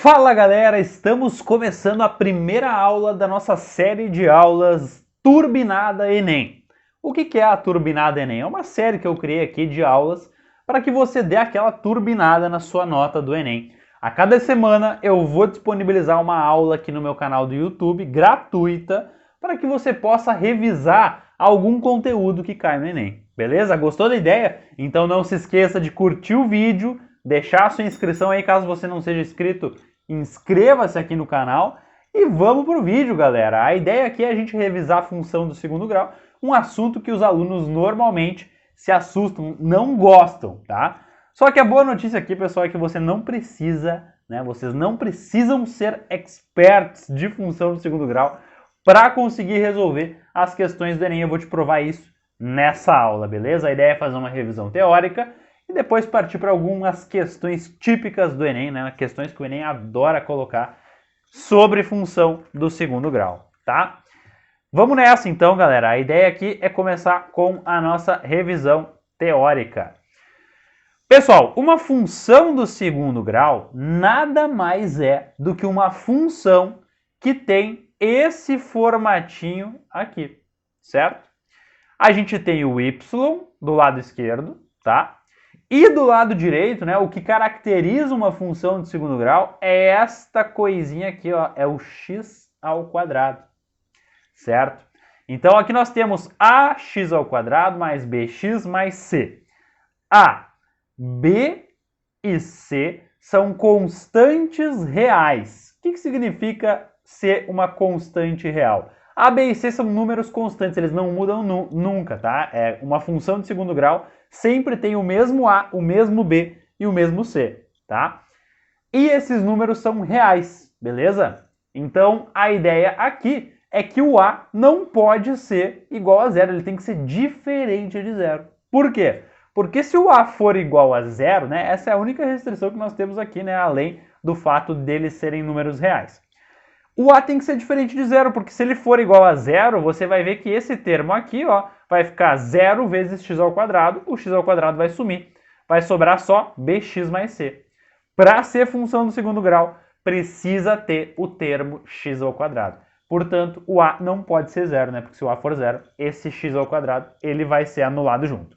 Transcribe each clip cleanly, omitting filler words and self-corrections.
Fala galera, estamos começando a primeira aula da nossa série de aulas Turbinada Enem. O que é a Turbinada Enem? É uma série que eu criei aqui de aulas para que você dê aquela turbinada na sua nota do Enem. A cada semana eu vou disponibilizar uma aula aqui no meu canal do YouTube, gratuita, para que você possa revisar algum conteúdo que cai no Enem. Beleza? Gostou da ideia? Então não se esqueça de curtir o vídeo, deixar a sua inscrição aí caso você não seja inscrito, inscreva-se aqui no canal e vamos pro vídeo, galera. A ideia aqui é a gente revisar a função do segundo grau, um assunto que os alunos normalmente se assustam, não gostam, tá? Só que a boa notícia aqui, pessoal, é que você não precisa, né? Vocês não precisam ser experts de função do segundo grau para conseguir resolver as questões do Enem. Eu vou te provar isso nessa aula, beleza? A ideia é fazer uma revisão teórica e depois partir para algumas questões típicas do Enem, né? Questões que o Enem adora colocar sobre função do segundo grau, tá? Vamos nessa então, galera. A ideia aqui é começar com a nossa revisão teórica. Pessoal, uma função do segundo grau nada mais é do que uma função que tem esse formatinho aqui, certo? A gente tem o y do lado esquerdo, tá? E do lado direito, né, o que caracteriza uma função de segundo grau é esta coisinha aqui, ó, é o x ao quadrado, certo? Então aqui nós temos ax ao quadrado mais bx mais c. A, b e c são constantes reais. O que significa ser uma constante real? A, b e c são números constantes, eles não mudam nunca, tá? É uma função de segundo grau sempre tem o mesmo A, o mesmo B e o mesmo C, tá? E esses números são reais, beleza? Então, a ideia aqui é que o A não pode ser igual a zero, ele tem que ser diferente de zero. Por quê? Porque se o A for igual a zero, né, essa é a única restrição que nós temos aqui, né, além do fato deles serem números reais. O A tem que ser diferente de zero, porque se ele for igual a zero, você vai ver que esse termo aqui, ó, vai ficar 0 vezes x ao quadrado, o x ao quadrado vai sumir, vai sobrar só bx mais c. Para ser função do segundo grau, precisa ter o termo x ao quadrado. Portanto, o A não pode ser zero, né? Porque se o A for zero, esse x ao quadrado, ele vai ser anulado junto.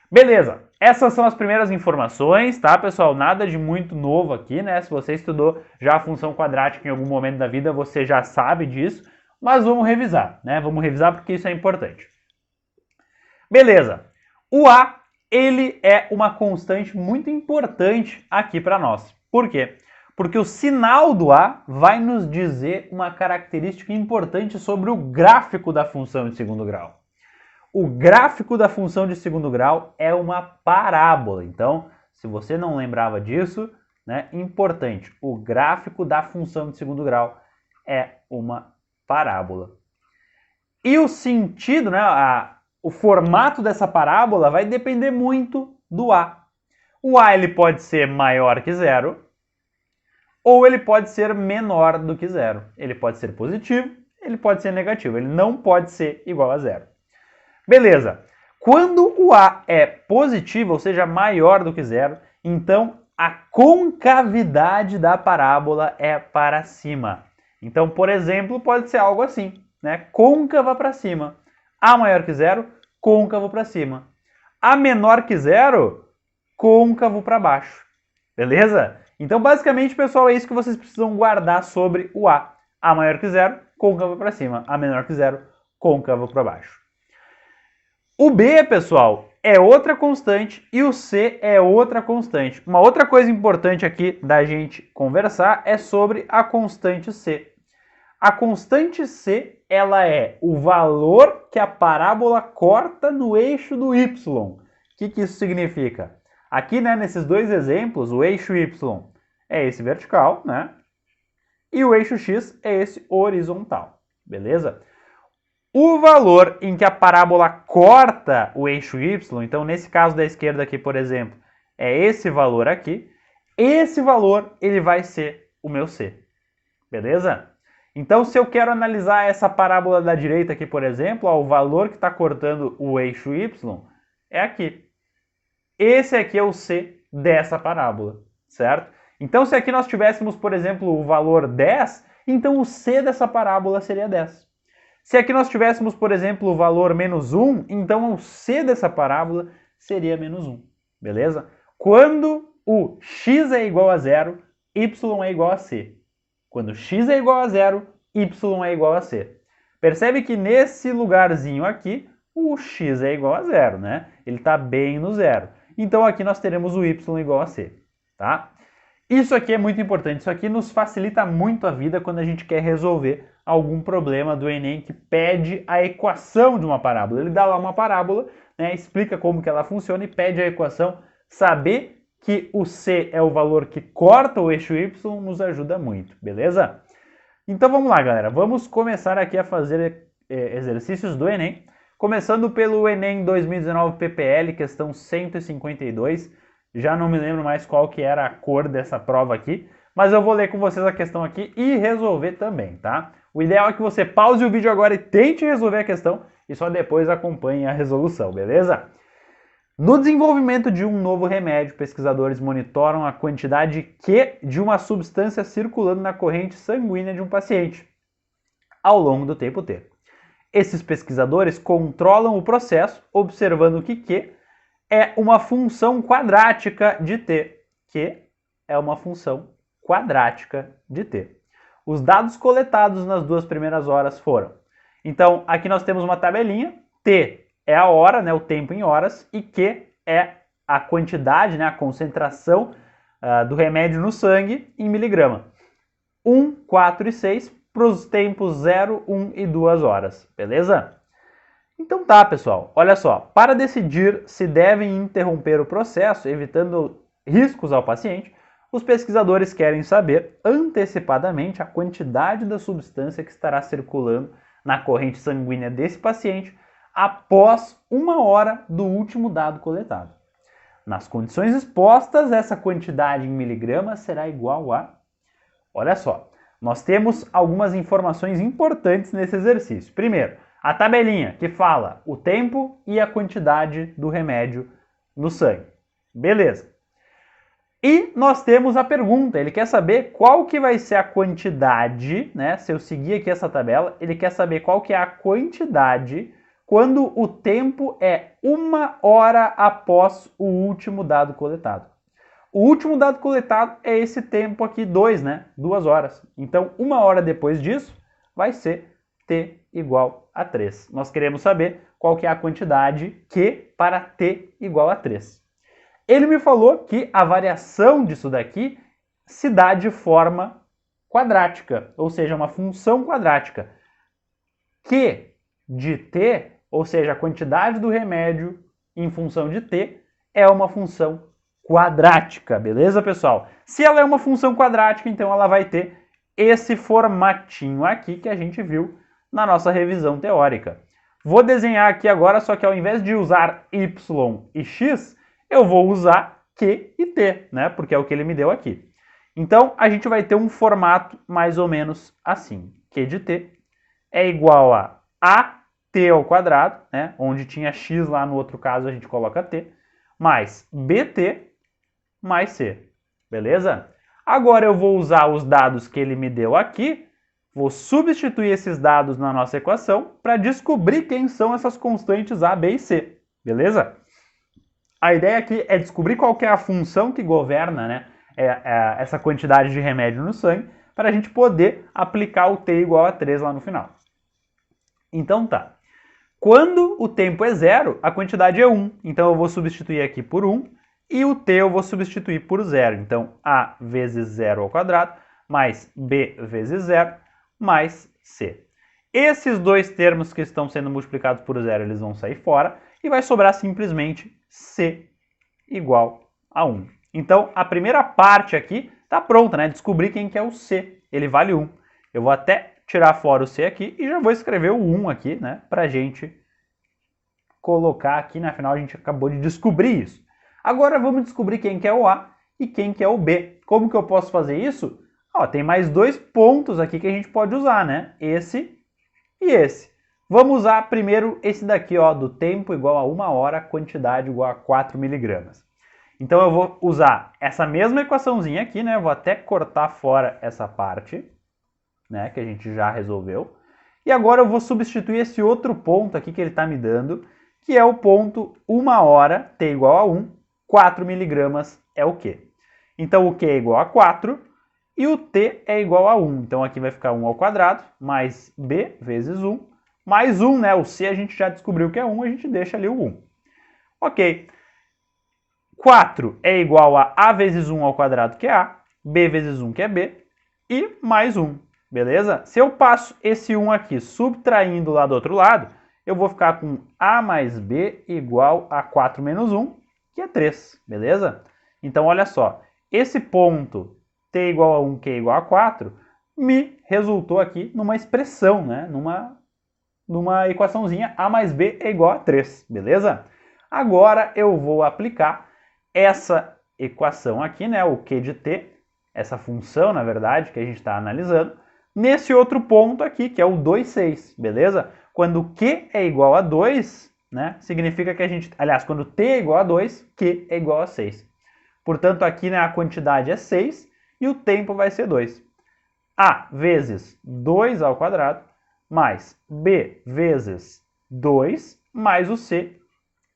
Beleza, essas são as primeiras informações, tá, pessoal? Nada de muito novo aqui, né? Se você estudou já a função quadrática em algum momento da vida, você já sabe disso, mas vamos revisar, né? Vamos revisar porque isso é importante. Beleza, o A, ele é uma constante muito importante aqui para nós. Por quê? Porque o sinal do A vai nos dizer uma característica importante sobre o gráfico da função de segundo grau. O gráfico da função de segundo grau é uma parábola. Então, se você não lembrava disso, né, importante, o gráfico da função de segundo grau é uma parábola. E o sentido, né, o formato dessa parábola vai depender muito do A. O A ele pode ser maior que zero, ou ele pode ser menor do que zero. Ele pode ser positivo, ele pode ser negativo, ele não pode ser igual a zero. Beleza, quando o A é positivo, ou seja, maior do que zero, então a concavidade da parábola é para cima. Então, por exemplo, pode ser algo assim, né? Côncava para cima. A maior que zero, côncavo para cima. A menor que zero, côncavo para baixo. Beleza? Então, basicamente, pessoal, é isso que vocês precisam guardar sobre o A. A maior que zero, côncavo para cima. A menor que zero, côncavo para baixo. O B, pessoal, é outra constante e o C é outra constante. Uma outra coisa importante aqui da gente conversar é sobre a constante C. A constante C, ela é o valor que a parábola corta no eixo do y. O que isso significa? Aqui, né, nesses dois exemplos, o eixo y é esse vertical, né? E o eixo x é esse horizontal, beleza? O valor em que a parábola corta o eixo y, então nesse caso da esquerda aqui, por exemplo, é esse valor aqui, esse valor ele vai ser o meu C, beleza? Então se eu quero analisar essa parábola da direita aqui, por exemplo, ó, o valor que está cortando o eixo y é aqui. Esse aqui é o C dessa parábola, certo? Então, se aqui nós tivéssemos, por exemplo, o valor 10, então o C dessa parábola seria 10. Se aqui nós tivéssemos, por exemplo, o valor menos 1, então o C dessa parábola seria menos 1, beleza? Quando o x é igual a 0, y é igual a C. Quando x é igual a 0, y é igual a C. Percebe que nesse lugarzinho aqui, o x é igual a 0, né? Ele está bem no zero. Então aqui nós teremos o y igual a C, tá? Isso aqui é muito importante, isso aqui nos facilita muito a vida quando a gente quer resolver algum problema do Enem que pede a equação de uma parábola. Ele dá lá uma parábola, né, explica como que ela funciona e pede a equação. Saber que o C é o valor que corta o eixo Y nos ajuda muito, beleza? Então vamos lá, galera, vamos começar aqui a fazer exercícios do Enem, começando pelo Enem 2019 PPL, questão 152. Já não me lembro mais qual que era a cor dessa prova aqui, mas eu vou ler com vocês a questão aqui e resolver também, tá? O ideal é que você pause o vídeo agora e tente resolver a questão e só depois acompanhe a resolução, beleza? No desenvolvimento de um novo remédio, pesquisadores monitoram a quantidade Q de uma substância circulando na corrente sanguínea de um paciente ao longo do tempo T. Esses pesquisadores controlam o processo, observando que Q é uma função quadrática de t, que é uma função quadrática de t. Os dados coletados nas 2 primeiras horas foram. Então, aqui nós temos uma tabelinha, t é a hora, né, o tempo em horas, e q é a quantidade, né, a concentração do remédio no sangue em miligrama. 1, 4 e 6 para os tempos 0, 1 e 2 horas, beleza? Então tá, pessoal, olha só, para decidir se devem interromper o processo, evitando riscos ao paciente, os pesquisadores querem saber antecipadamente a quantidade da substância que estará circulando na corrente sanguínea desse paciente após 1 hora do último dado coletado. Nas condições expostas, essa quantidade em miligramas será igual a... Olha só, nós temos algumas informações importantes nesse exercício. Primeiro, a tabelinha que fala o tempo e a quantidade do remédio no sangue. Beleza. E nós temos a pergunta, ele quer saber qual que vai ser a quantidade, né? Se eu seguir aqui essa tabela, ele quer saber qual que é a quantidade quando o tempo é 1 hora após o último dado coletado. O último dado coletado é esse tempo aqui, 2, né? 2 horas. Então, 1 hora depois disso, vai ser t igual a 3. Nós queremos saber qual que é a quantidade Q para t igual a 3. Ele me falou que a variação disso daqui se dá de forma quadrática, ou seja, uma função quadrática. Q de t, ou seja, a quantidade do remédio em função de t, é uma função quadrática, beleza, pessoal? Se ela é uma função quadrática, então ela vai ter esse formatinho aqui que a gente viu na nossa revisão teórica. Vou desenhar aqui agora, só que ao invés de usar y e x, eu vou usar q e t, né? Porque é o que ele me deu aqui. Então, a gente vai ter um formato mais ou menos assim. Q de t é igual a t ao quadrado, né? Onde tinha x lá no outro caso, a gente coloca t, mais bt mais c, beleza? Agora eu vou usar os dados que ele me deu aqui, vou substituir esses dados na nossa equação para descobrir quem são essas constantes a, b e c, beleza? A ideia aqui é descobrir qual que é a função que governa, né, essa quantidade de remédio no sangue, para a gente poder aplicar o t igual a 3 lá no final. Então tá. Quando o tempo é 0, a quantidade é 1. Então eu vou substituir aqui por 1 e o t eu vou substituir por 0. Então a vezes 0 ao quadrado mais b vezes 0 mais c. Esses dois termos que estão sendo multiplicados por 0, eles vão sair fora e vai sobrar simplesmente c igual a 1. Então a primeira parte aqui está pronta, né? Descobrir quem que é o c. Ele vale 1. Eu vou até tirar fora o c aqui e já vou escrever o 1 aqui, né? Para a gente colocar aqui, na final a gente acabou de descobrir isso. Agora vamos descobrir quem que é o a e quem que é o b. Como que eu posso fazer isso? Ó, tem mais 2 pontos aqui que a gente pode usar, né? Esse e esse. Vamos usar primeiro esse daqui, ó, do tempo igual a 1 hora, quantidade igual a 4 miligramas. Então eu vou usar essa mesma equaçãozinha aqui, né? Vou até cortar fora essa parte, né? Que a gente já resolveu. E agora eu vou substituir esse outro ponto aqui que ele está me dando, que é o ponto 1 hora, t igual a 1, 4 miligramas é o Q. Então o Q é igual a 4 e o T é igual a 1. Então aqui vai ficar 1 ao quadrado mais B vezes 1, mais 1, né? O C a gente já descobriu que é 1, a gente deixa ali o 1. Ok. 4 é igual a A vezes 1 ao quadrado, que é A, B vezes 1, que é B, e mais 1. Beleza? Se eu passo esse 1 aqui subtraindo lá do outro lado, eu vou ficar com A mais B igual a 4 menos 1, que é 3. Beleza? Então, olha só. Esse ponto T igual a 1, Q igual a 4, me resultou aqui numa expressão, né? Numa equaçãozinha, A mais B é igual a 3. Beleza? Agora eu vou aplicar essa equação aqui, né? O Q de T, essa função, na verdade, que a gente está analisando, nesse outro ponto aqui, que é o 2, 6, beleza? Quando Q é igual a 2, né, significa que a gente... Aliás, quando T é igual a 2, Q é igual a 6. Portanto, aqui, né, a quantidade é 6 e o tempo vai ser 2. A vezes 2 ao quadrado mais B vezes 2 mais o C,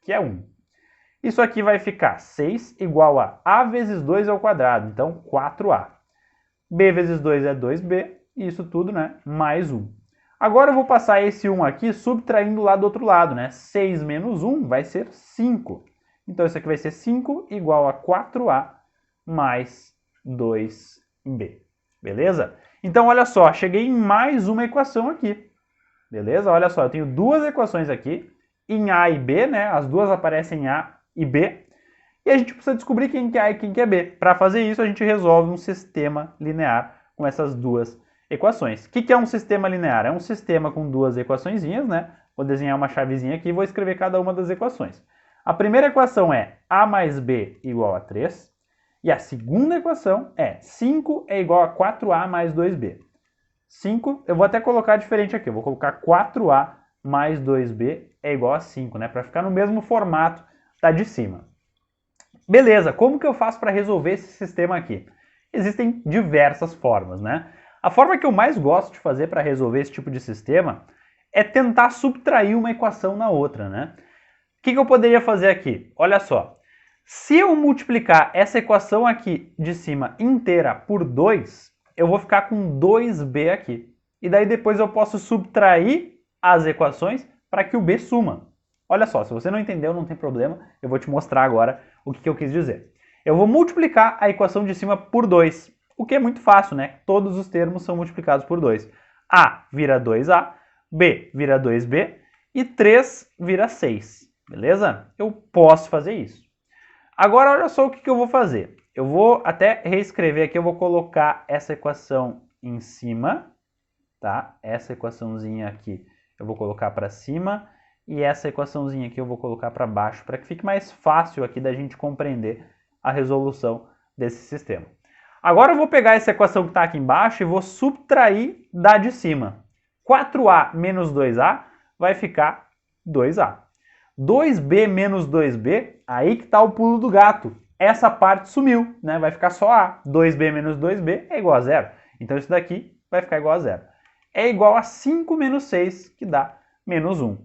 que é 1. Isso aqui vai ficar 6 igual a A vezes 2 ao quadrado, então 4A. B vezes 2 é 2B, e isso tudo, né, mais 1. Agora eu vou passar esse 1 aqui subtraindo lá do outro lado, né? 6 menos 1 vai ser 5. Então isso aqui vai ser 5 igual a 4A mais 2B. Beleza? Então olha só, cheguei em mais uma equação aqui. Beleza? Olha só, eu tenho duas equações aqui, em A e B, né? As duas aparecem em A e B. E a gente precisa descobrir quem que é A e quem que é B. Para fazer isso, a gente resolve um sistema linear com essas duas equações. O que é um sistema linear? É um sistema com duas equaçõezinhas, né? Vou desenhar uma chavezinha aqui e vou escrever cada uma das equações. A primeira equação é A mais B igual a 3. E a segunda equação é 5 é igual a 4A mais 2B. 5, eu vou até colocar diferente aqui. Eu vou colocar 4A mais 2B é igual a 5, né? Para ficar no mesmo formato da de cima. Beleza, como que eu faço para resolver esse sistema aqui? Existem diversas formas, né? A forma que eu mais gosto de fazer para resolver esse tipo de sistema é tentar subtrair uma equação na outra, né? O que eu poderia fazer aqui? Olha só, se eu multiplicar essa equação aqui de cima inteira por 2, eu vou ficar com 2b aqui. E daí depois eu posso subtrair as equações para que o b suma. Olha só, se você não entendeu, não tem problema, eu vou te mostrar agora o que eu quis dizer. Eu vou multiplicar a equação de cima por 2, o que é muito fácil, né? Todos os termos são multiplicados por 2. A vira 2A, B vira 2B e 3 vira 6, beleza? Eu posso fazer isso. Agora, olha só o que eu vou fazer. Eu vou até reescrever aqui, eu vou colocar essa equação em cima, tá? Essa equaçãozinha aqui eu vou colocar para cima e essa equaçãozinha aqui eu vou colocar para baixo, para que fique mais fácil aqui da gente compreender a resolução desse sistema. Agora eu vou pegar essa equação que está aqui embaixo e vou subtrair da de cima. 4A menos 2A vai ficar 2A. 2B menos 2B, aí que está o pulo do gato. Essa parte sumiu, né? Vai ficar só A. 2B menos 2B é igual a 0. Então isso daqui vai ficar igual a 0. É igual a 5 menos 6, que dá menos 1.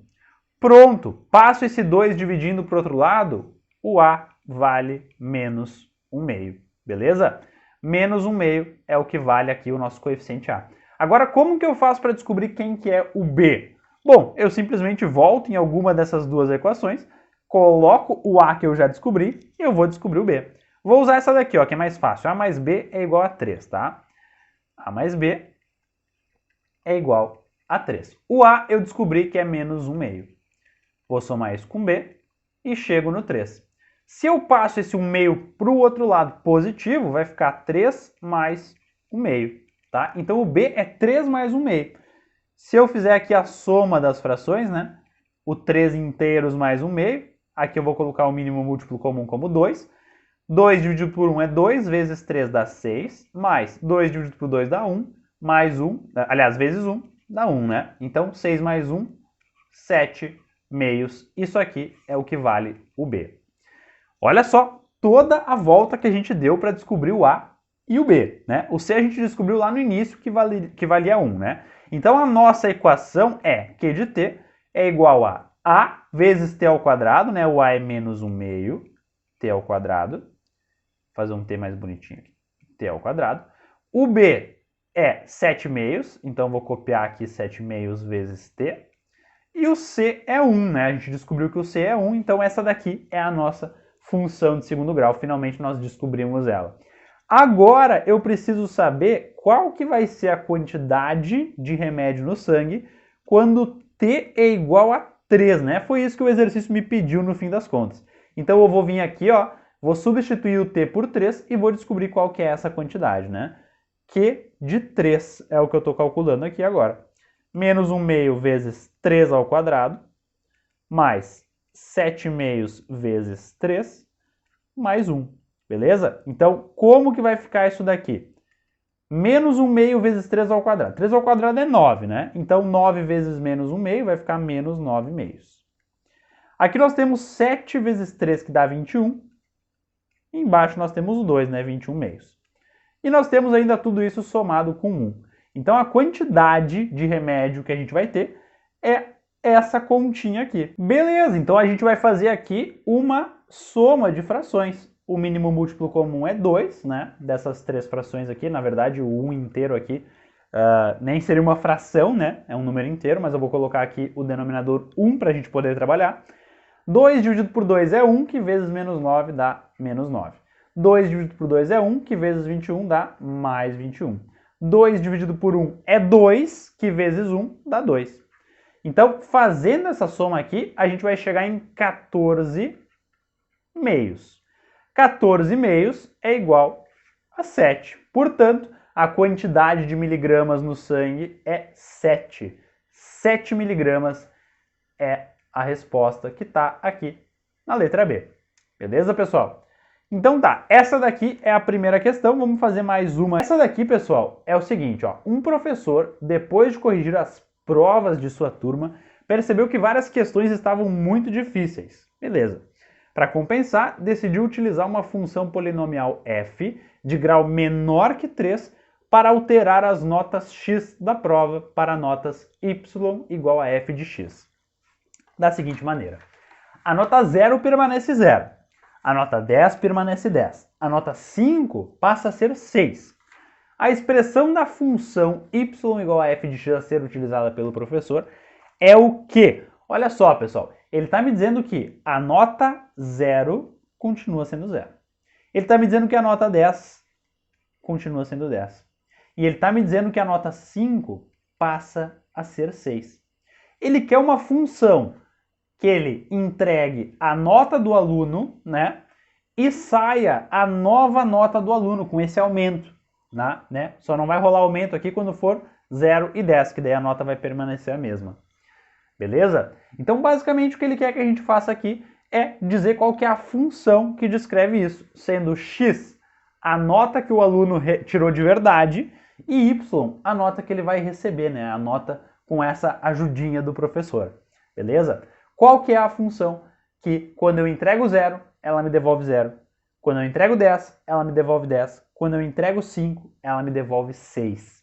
Pronto, passo esse 2 dividindo para o outro lado, o A vale menos 1/2, beleza? Menos 1/2 é o que vale aqui o nosso coeficiente A. Agora, como que eu faço para descobrir quem que é o B? Bom, eu simplesmente volto em alguma dessas duas equações, coloco o A que eu já descobri e eu vou descobrir o B. Vou usar essa daqui, ó, que é mais fácil. A mais B é igual a 3, tá? A mais B é igual a 3. O A eu descobri que é menos 1/2. Vou somar isso com B e chego no 3. Se eu passo esse 1/2 para o outro lado positivo, vai ficar 3 mais 1/2, tá? Então o B é 3 mais 1/2. Se eu fizer aqui a soma das frações, né? O 3 inteiros mais 1/2, aqui eu vou colocar o mínimo múltiplo comum como 2. 2 dividido por 1 é 2, vezes 3 dá 6, mais 2 dividido por 2 dá 1, mais 1, aliás, vezes 1 dá 1, né? Então 6 mais 1, 7 meios. Isso aqui é o que vale o B. Olha só, toda a volta que a gente deu para descobrir o A e o B, né? O C a gente descobriu lá no início que valia 1, né? Então a nossa equação é Q de t é igual a vezes t ao quadrado, né? O A é menos 1 meio, t ao quadrado. Vou fazer um t mais bonitinho aqui, t ao quadrado. O B é 7 meios, então vou copiar aqui 7 meios vezes t. E o C é 1, né? A gente descobriu que o C é 1, então essa daqui é a nossa função de segundo grau. Finalmente nós descobrimos ela. Agora eu preciso saber qual que vai ser a quantidade de remédio no sangue quando t é igual a 3, né? Foi isso que o exercício me pediu no fim das contas. Então eu vou vir aqui, ó, vou substituir o t por 3 e vou descobrir qual que é essa quantidade, né? Q de 3 é o que eu estou calculando aqui agora. Menos 1 meio vezes 3 ao quadrado, mais 7 meios vezes 3, mais 1. Beleza? Então, como que vai ficar isso daqui? Menos 1 meio vezes 3 ao quadrado. 3 ao quadrado é 9, né? Então, 9 vezes menos 1 meio vai ficar menos 9 meios. Aqui nós temos 7 vezes 3, que dá 21. E embaixo nós temos o 2, né? 21 meios. E nós temos ainda tudo isso somado com 1. Então, a quantidade de remédio que a gente vai ter é essa continha aqui. Beleza, então a gente vai fazer aqui uma soma de frações. O mínimo múltiplo comum é 2, né? Dessas 3 frações aqui, na verdade o 1 inteiro aqui nem seria uma fração, né? É um número inteiro, mas eu vou colocar aqui o denominador 1 para a gente poder trabalhar. 2 dividido por 2 é 1, que vezes menos 9 dá menos 9. 2 dividido por 2 é 1, que vezes 21 dá mais 21. 2 dividido por 1 é 2, que vezes 1 dá 2. Então, fazendo essa soma aqui, a gente vai chegar em 14 meios. 14 meios é igual a 7. Portanto, a quantidade de miligramas no sangue é 7. 7 miligramas é a resposta que está aqui na letra B. Beleza, pessoal? Então tá, essa daqui é a primeira questão, vamos fazer mais uma. Essa daqui, pessoal, é o seguinte, ó, um professor, depois de corrigir as provas de sua turma, percebeu que várias questões estavam muito difíceis. Beleza. Para compensar, decidiu utilizar uma função polinomial f de grau menor que 3 para alterar as notas x da prova para notas y igual a f de x. Da seguinte maneira, a nota 0 permanece 0, a nota 10 permanece 10, a nota 5 passa a ser 6. A expressão da função y igual a f de x a ser utilizada pelo professor é o quê? Olha só, pessoal, ele está me dizendo que a nota 0 continua sendo 0. Ele está me dizendo que a nota 10 continua sendo 10. E ele está me dizendo que a nota 5 passa a ser 6. Ele quer uma função que ele entregue a nota do aluno, né? E saia a nova nota do aluno com esse aumento, né? Só não vai rolar aumento aqui quando for 0 e 10, que daí a nota vai permanecer a mesma. Beleza? Então, basicamente, o que ele quer que a gente faça aqui é dizer qual que é a função que descreve isso, sendo x a nota que o aluno tirou de verdade e y a nota que ele vai receber, né? A nota com essa ajudinha do professor. Beleza? Qual que é a função que, quando eu entrego 0, ela me devolve 0. Quando eu entrego 10, ela me devolve 10. Quando eu entrego 5, ela me devolve 6.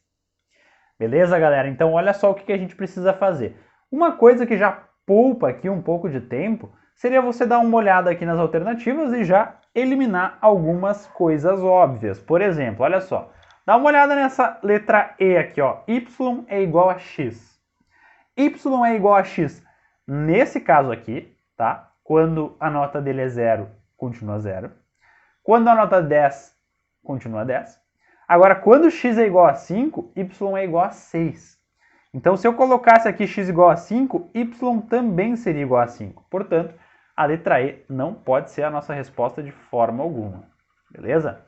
Beleza, galera? Então, olha só o que a gente precisa fazer. Uma coisa que já poupa aqui um pouco de tempo seria você dar uma olhada aqui nas alternativas e já eliminar algumas coisas óbvias. Por exemplo, olha só. Dá uma olhada nessa letra E aqui, ó. Y é igual a x. Y é igual a x nesse caso aqui, tá? Quando a nota dele é 0, continua 0. Quando a nota 10, continua 10. Agora, quando x é igual a 5, y é igual a 6. Então, se eu colocasse aqui x igual a 5, y também seria igual a 5. Portanto, a letra E não pode ser a nossa resposta de forma alguma. Beleza?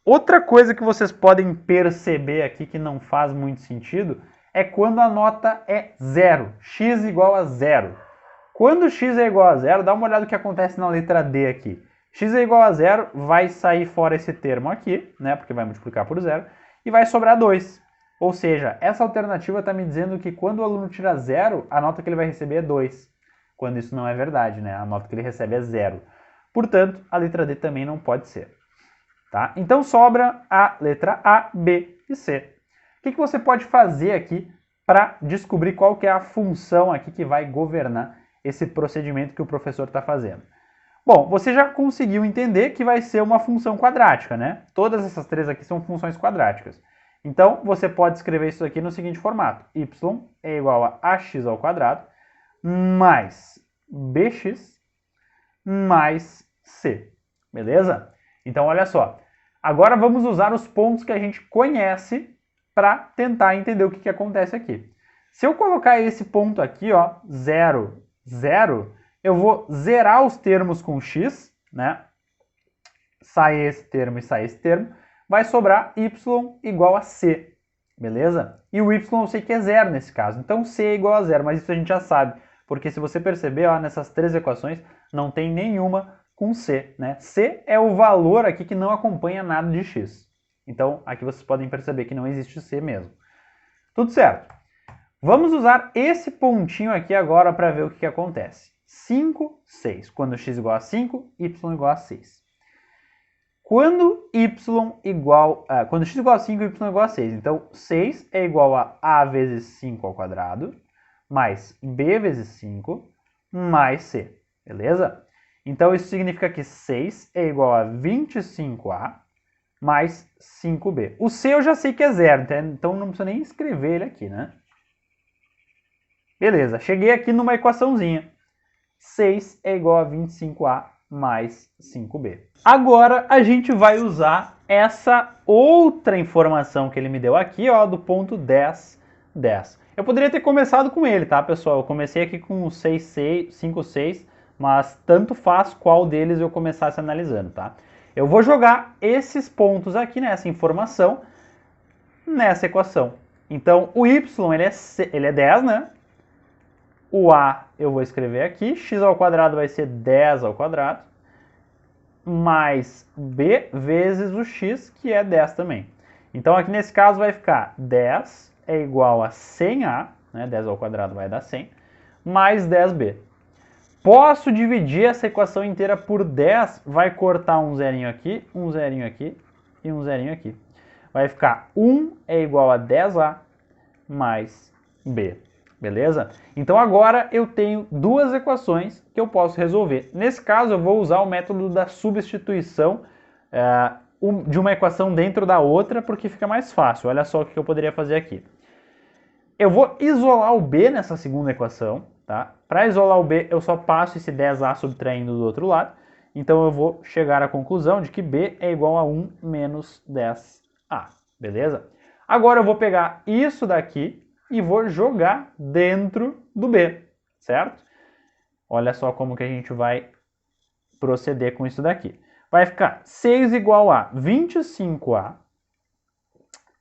Outra coisa que vocês podem perceber aqui que não faz muito sentido é quando a nota é 0. X igual a 0. Quando x é igual a 0, dá uma olhada no que acontece na letra D aqui. X é igual a 0, vai sair fora esse termo aqui, né? Porque vai multiplicar por 0, e vai sobrar 2. Ou seja, essa alternativa está me dizendo que quando o aluno tira 0, a nota que ele vai receber é 2. Quando isso não é verdade, né? A nota que ele recebe é 0. Portanto, a letra D também não pode ser. Tá? Então sobra a letra A, B e C. O que você pode fazer aqui para descobrir qual que é a função aqui que vai governar esse procedimento que o professor está fazendo? Bom, você já conseguiu entender que vai ser uma função quadrática, né? Todas essas três aqui são funções quadráticas. Então, você pode escrever isso aqui no seguinte formato. Y é igual a ax ao quadrado mais bx mais c. Beleza? Então, olha só. Agora vamos usar os pontos que a gente conhece para tentar entender o que acontece aqui. Se eu colocar esse ponto aqui, ó, 0, 0, eu vou zerar os termos com x, né? Sai esse termo e sai esse termo. Vai sobrar y igual a c, beleza? E o y eu sei que é zero nesse caso, então c é igual a zero, mas isso a gente já sabe. Porque se você perceber, ó, nessas três equações, não tem nenhuma com c, né? C é o valor aqui que não acompanha nada de x. Então, aqui vocês podem perceber que não existe c mesmo. Tudo certo. Vamos usar esse pontinho aqui agora para ver o que acontece. 5, 6. Quando x igual a 5, y igual a 6. Quando x igual a 5, y igual a 6. Então, 6 é igual a vezes 5 ao quadrado, mais b vezes 5, mais c. Beleza? Então, isso significa que 6 é igual a 25a mais 5b. O c eu já sei que é zero, então não precisa nem escrever ele aqui, né? Beleza, cheguei aqui numa equaçãozinha. 6 é igual a 25a mais 5b. Agora a gente vai usar essa outra informação que ele me deu aqui, ó, do ponto 10, 10. Eu poderia ter começado com ele, tá, pessoal? Eu comecei aqui com 6, 6, 5, 6, mas tanto faz qual deles eu começasse analisando, tá? Eu vou jogar esses pontos aqui, nessa informação, nessa equação. Então, o y, ele é 10, né? O a eu vou escrever aqui, x ao quadrado vai ser 10 ao quadrado, mais b vezes o x, que é 10 também. Então, aqui nesse caso vai ficar 10 é igual a 100a, né? 10 ao quadrado vai dar 100, mais 10b. Posso dividir essa equação inteira por 10, vai cortar um zerinho aqui e um zerinho aqui. Vai ficar 1 é igual a 10a mais b. Beleza? Então agora eu tenho duas equações que eu posso resolver. Nesse caso eu vou usar o método da substituição de uma equação dentro da outra, porque fica mais fácil. Olha só o que eu poderia fazer aqui. Eu vou isolar o b nessa segunda equação. Tá? Para isolar o b eu só passo esse 10a subtraindo do outro lado. Então eu vou chegar à conclusão de que b é igual a 1 menos 10a. Beleza? Agora eu vou pegar isso daqui e vou jogar dentro do b, certo? Olha só como que a gente vai proceder com isso daqui. Vai ficar 6 igual a 25a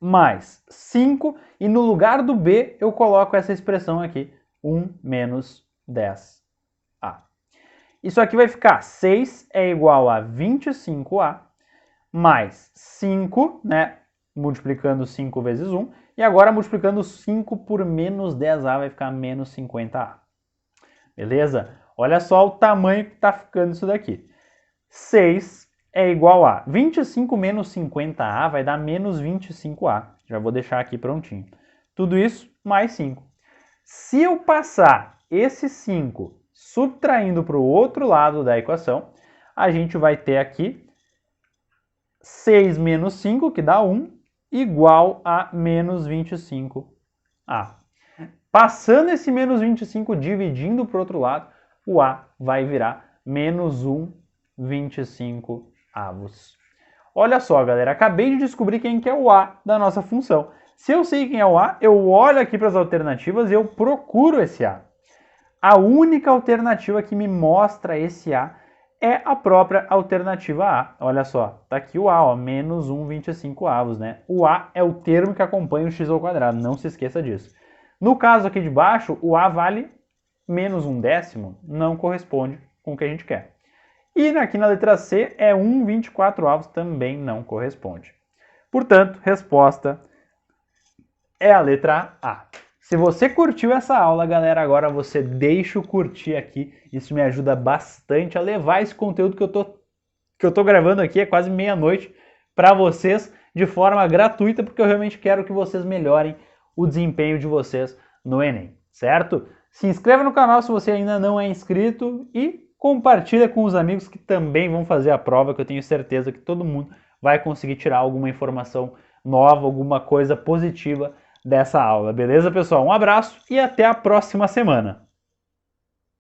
mais 5, e no lugar do b eu coloco essa expressão aqui, 1 menos 10a. Isso aqui vai ficar 6 é igual a 25a mais 5, né? Multiplicando 5 vezes 1, e agora multiplicando 5 por menos 10a vai ficar menos 50a. Beleza? Olha só o tamanho que está ficando isso daqui. 6 é igual a 25 menos 50a vai dar menos 25a. Já vou deixar aqui prontinho. Tudo isso mais 5. Se eu passar esse 5 subtraindo para o outro lado da equação, a gente vai ter aqui 6 menos 5, que dá 1, igual a menos 25a. Passando esse menos 25 dividindo para o outro lado, o a vai virar menos 1,25 avos. Olha só, galera, acabei de descobrir quem que é o a da nossa função. Se eu sei quem é o a, eu olho aqui para as alternativas e eu procuro esse a. A única alternativa que me mostra esse a é a própria alternativa a. Olha só, tá aqui o a, ó, menos 1,25 avos, né? O a é o termo que acompanha o x ao quadrado, não se esqueça disso. No caso aqui de baixo, o a vale menos 1/10, não corresponde com o que a gente quer. E aqui na letra C é 1,24 avos, também não corresponde. Portanto, resposta é a letra A. Se você curtiu essa aula, galera, agora você deixa o curtir aqui. Isso me ajuda bastante a levar esse conteúdo que eu tô gravando aqui, é quase meia-noite, para vocês de forma gratuita, porque eu realmente quero que vocês melhorem o desempenho de vocês no Enem, certo? Se inscreva no canal se você ainda não é inscrito e compartilha com os amigos que também vão fazer a prova, que eu tenho certeza que todo mundo vai conseguir tirar alguma informação nova, alguma coisa positiva dessa aula, beleza, pessoal? Um abraço e até a próxima semana!